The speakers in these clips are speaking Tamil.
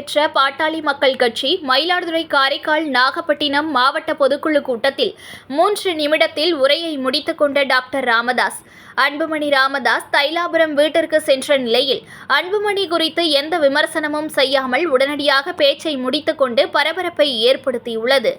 நடைபெற்ற பாட்டாளி மக்கள் கட்சி மயிலாடுதுறை, காரைக்கால், நாகப்பட்டினம் மாவட்ட பொதுக்குழு கூட்டத்தில் 3 நிமிடத்தில் உரையை முடித்துக் கொண்ட டாக்டர் ராமதாஸ், அன்புமணி ராமதாஸ் தைலாபுரம் வீட்டிற்கு சென்ற நிலையில் அன்புமணி குறித்து எந்த விமர்சனமும் செய்யாமல் உடனடியாக பேச்சை முடித்துக் கொண்டு பரபரப்பை ஏற்படுத்தியுள்ளது.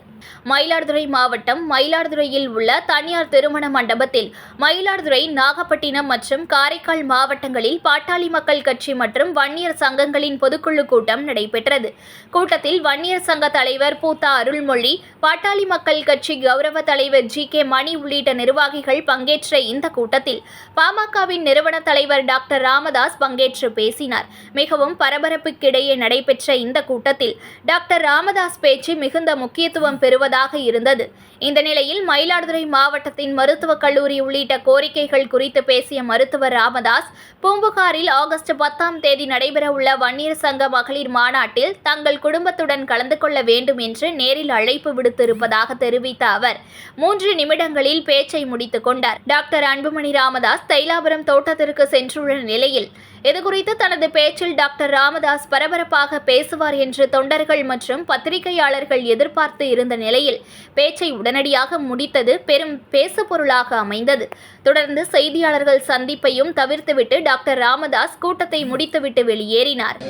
மயிலாடுதுறை மாவட்டம் மயிலாடுதுறையில் உள்ள தனியார் திருமண மண்டபத்தில் மயிலாடுதுறை, நாகப்பட்டினம் மற்றும் காரைக்கால் மாவட்டங்களில் பாட்டாளி மக்கள் கட்சி மற்றும் வன்னியர் சங்கங்களின் பொதுக்குழு கூட்டம் நடைபெற்றது. கூட்டத்தில் வன்னியர் சங்க தலைவர் பூத்தா அருள்மொழி, பாட்டாளி மக்கள் கட்சி கௌரவ தலைவர் ஜி.கே. மணி உள்ளிட்ட நிர்வாகிகள் பங்கேற்ற இந்த கூட்டத்தில் பாமகவின் நிறுவன தலைவர் டாக்டர் ராமதாஸ் பங்கேற்று பேசினார். மிகவும் பரபரப்புக்கிடையே நடைபெற்ற இந்த கூட்டத்தில் டாக்டர் ராமதாஸ் பேச்சு மிகுந்த முக்கியத்துவம் பெறுவதாக இருந்தது. இந்த நிலையில் மயிலாடுதுறை மாவட்டத்தின் மருத்துவக் கல்லூரி உள்ளிட்ட கோரிக்கைகள் குறித்து பேசிய மருத்துவர் ராமதாஸ், பூம்புகாரில் ஆகஸ்ட் 10ஆம் தேதி நடைபெறவுள்ள வன்னியர் சங்க மகளிர் மாநாட்டில் தங்கள் குடும்பத்துடன் கலந்து கொள்ள வேண்டும் என்று நேரில் அழைப்பு விடுத்திருப்பதாக தெரிவித்த அவர் 3 நிமிடங்களில் பேச்சை முடித்துக் கொண்டார். டாக்டர் அன்புமணி ராமதாஸ் தைலாபுரம் தோட்டத்திற்கு சென்றுள்ள நிலையில் இதுகுறித்து தனது பேச்சில் டாக்டர் ராமதாஸ் பரபரப்பாக பேசுவார் என்று தொண்டர்கள் மற்றும் பத்திரிகையாளர்கள் எதிர்பார்த்து இருந்த நிலையில் பேச்சை உடனடியாக முடித்தது பெரும் பேசுபொருளாக அமைந்தது. தொடர்ந்து செய்தியாளர்கள் சந்திப்பையும் தவிர்த்துவிட்டு டாக்டர் ராமதாஸ் கூட்டத்தை முடித்துவிட்டு வெளியேறினார்.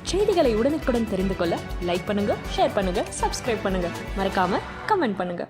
செய்திகளை உடனுக்குடன் தெரிந்து கொள்ள லைக் பண்ணுங்க, ஷேர் பண்ணுங்க, சப்ஸ்கிரைப் பண்ணுங்க, மறக்காம கமெண்ட் பண்ணுங்க.